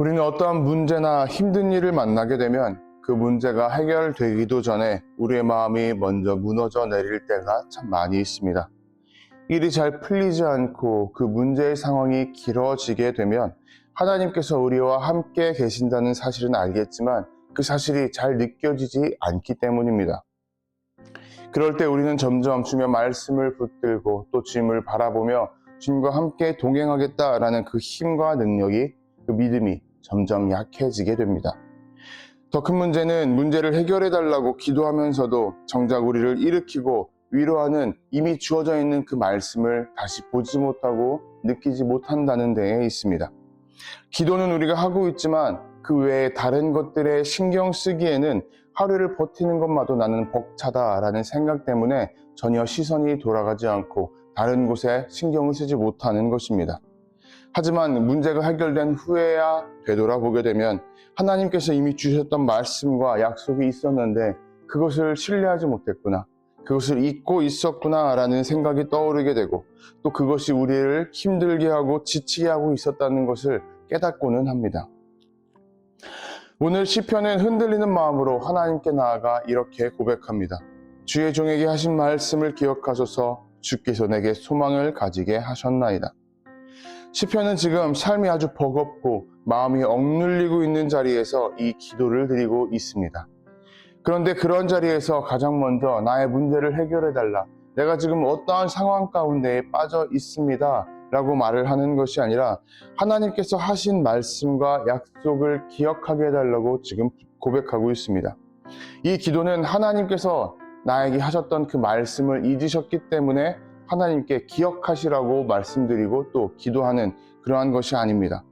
우리는 어떠한 문제나 힘든 일을 만나게 되면 그 문제가 해결되기도 전에 우리의 마음이 먼저 무너져 내릴 때가 참 많이 있습니다. 일이 잘 풀리지 않고 그 문제의 상황이 길어지게 되면 하나님께서 우리와 함께 계신다는 사실은 알겠지만 그 사실이 잘 느껴지지 않기 때문입니다. 그럴 때 우리는 점점 주님의 말씀을 붙들고 또 주님을 바라보며 주님과 함께 동행하겠다라는 그 힘과 능력이, 그 믿음이 점점 약해지게 됩니다. 더 큰 문제는 문제를 해결해 달라고 기도하면서도 정작 우리를 일으키고 위로하는 이미 주어져 있는 그 말씀을 다시 보지 못하고 느끼지 못한다는 데에 있습니다. 기도는 우리가 하고 있지만 그 외에 다른 것들에 신경 쓰기에는 하루를 버티는 것마도 나는 벅차다라는 생각 때문에 전혀 시선이 돌아가지 않고 다른 곳에 신경을 쓰지 못하는 것입니다. 하지만 문제가 해결된 후에야 되돌아보게 되면 하나님께서 이미 주셨던 말씀과 약속이 있었는데 그것을 신뢰하지 못했구나, 그것을 잊고 있었구나 라는 생각이 떠오르게 되고 또 그것이 우리를 힘들게 하고 지치게 하고 있었다는 것을 깨닫고는 합니다. 오늘 시편은 흔들리는 마음으로 하나님께 나아가 이렇게 고백합니다. 주의 종에게 하신 말씀을 기억하소서. 주께서 내게 소망을 가지게 하셨나이다. 시편은 지금 삶이 아주 버겁고 마음이 억눌리고 있는 자리에서 이 기도를 드리고 있습니다. 그런데 그런 자리에서 가장 먼저 나의 문제를 해결해달라, 내가 지금 어떠한 상황 가운데에 빠져 있습니다 라고 말을 하는 것이 아니라 하나님께서 하신 말씀과 약속을 기억하게 해달라고 지금 고백하고 있습니다. 이 기도는 하나님께서 나에게 하셨던 그 말씀을 잊으셨기 때문에 하나님께 기억하시라고 말씀드리고 또 기도하는 그러한 것이 아닙니다.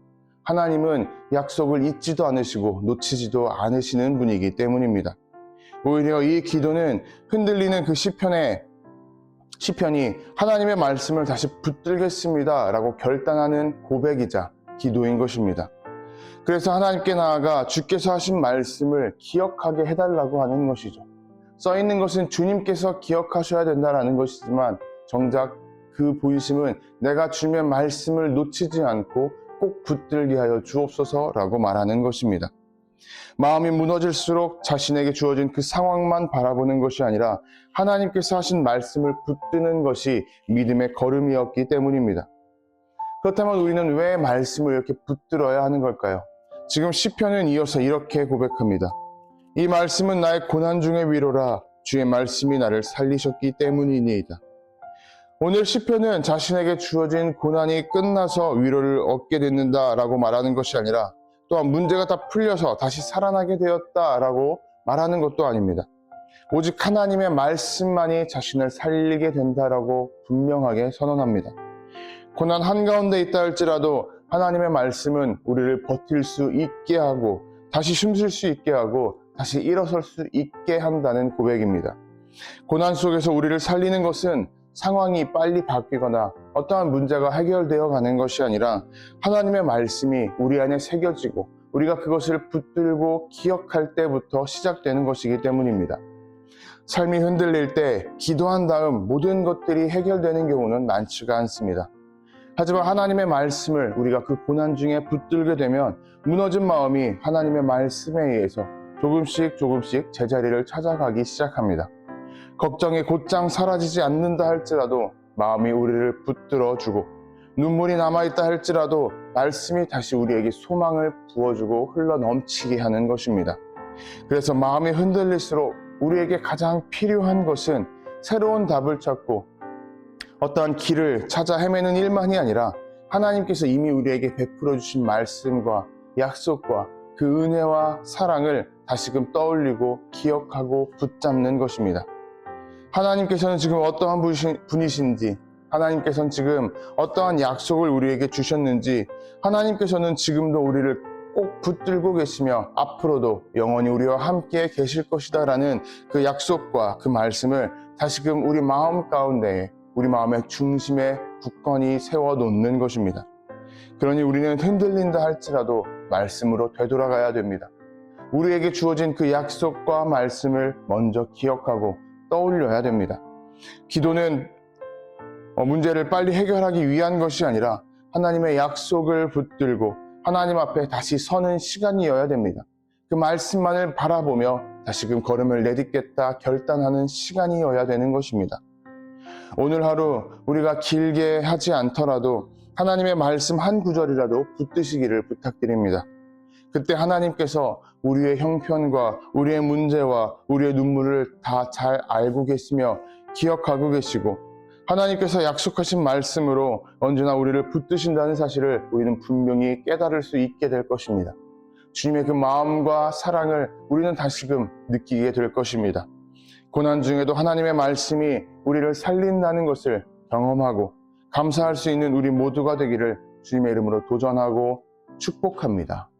하나님은 약속을 잊지도 않으시고 놓치지도 않으시는 분이기 때문입니다. 오히려 이 기도는 흔들리는 그 시편이 하나님의 말씀을 다시 붙들겠습니다 라고 결단하는 고백이자 기도인 것입니다. 그래서 하나님께 나아가 주께서 하신 말씀을 기억하게 해달라고 하는 것이죠. 써있는 것은 주님께서 기억하셔야 된다라는 것이지만 정작 그 본심은 내가 주님의 말씀을 놓치지 않고 꼭 붙들게 하여 주옵소서라고 말하는 것입니다. 마음이 무너질수록 자신에게 주어진 그 상황만 바라보는 것이 아니라 하나님께서 하신 말씀을 붙드는 것이 믿음의 걸음이었기 때문입니다. 그렇다면 우리는 왜 말씀을 이렇게 붙들어야 하는 걸까요? 지금 시편은 이어서 이렇게 고백합니다. 이 말씀은 나의 고난 중의 위로라. 주의 말씀이 나를 살리셨기 때문이니이다. 오늘 시편은 자신에게 주어진 고난이 끝나서 위로를 얻게 됐는다라고 말하는 것이 아니라 또한 문제가 다 풀려서 다시 살아나게 되었다라고 말하는 것도 아닙니다. 오직 하나님의 말씀만이 자신을 살리게 된다라고 분명하게 선언합니다. 고난 한가운데 있다 할지라도 하나님의 말씀은 우리를 버틸 수 있게 하고 다시 숨쉴 수 있게 하고 다시 일어설 수 있게 한다는 고백입니다. 고난 속에서 우리를 살리는 것은 상황이 빨리 바뀌거나 어떠한 문제가 해결되어 가는 것이 아니라 하나님의 말씀이 우리 안에 새겨지고 우리가 그것을 붙들고 기억할 때부터 시작되는 것이기 때문입니다. 삶이 흔들릴 때 기도한 다음 모든 것들이 해결되는 경우는 많지가 않습니다. 하지만 하나님의 말씀을 우리가 그 고난 중에 붙들게 되면 무너진 마음이 하나님의 말씀에 의해서 조금씩 제자리를 찾아가기 시작합니다. 걱정이 곧장 사라지지 않는다 할지라도 마음이 우리를 붙들어주고 눈물이 남아있다 할지라도 말씀이 다시 우리에게 소망을 부어주고 흘러넘치게 하는 것입니다. 그래서 마음이 흔들릴수록 우리에게 가장 필요한 것은 새로운 답을 찾고 어떠한 길을 찾아 헤매는 일만이 아니라 하나님께서 이미 우리에게 베풀어 주신 말씀과 약속과 그 은혜와 사랑을 다시금 떠올리고 기억하고 붙잡는 것입니다. 하나님께서는 지금 어떠한 분이신지, 하나님께서는 지금 어떠한 약속을 우리에게 주셨는지, 하나님께서는 지금도 우리를 꼭 붙들고 계시며 앞으로도 영원히 우리와 함께 계실 것이다 라는 그 약속과 그 말씀을 다시금 우리 마음 가운데에, 우리 마음의 중심에 굳건히 세워놓는 것입니다. 그러니 우리는 흔들린다 할지라도 말씀으로 되돌아가야 됩니다. 우리에게 주어진 그 약속과 말씀을 먼저 기억하고 떠올려야 됩니다. 기도는 문제를 빨리 해결하기 위한 것이 아니라 하나님의 약속을 붙들고 하나님 앞에 다시 서는 시간이어야 됩니다. 그 말씀만을 바라보며 다시금 걸음을 내딛겠다 결단하는 시간이어야 되는 것입니다. 오늘 하루 우리가 길게 하지 않더라도 하나님의 말씀 한 구절이라도 붙드시기를 부탁드립니다. 그때 하나님께서 우리의 형편과 우리의 문제와 우리의 눈물을 다 잘 알고 계시며 기억하고 계시고 하나님께서 약속하신 말씀으로 언제나 우리를 붙드신다는 사실을 우리는 분명히 깨달을 수 있게 될 것입니다. 주님의 그 마음과 사랑을 우리는 다시금 느끼게 될 것입니다. 고난 중에도 하나님의 말씀이 우리를 살린다는 것을 경험하고 감사할 수 있는 우리 모두가 되기를 주님의 이름으로 도전하고 축복합니다.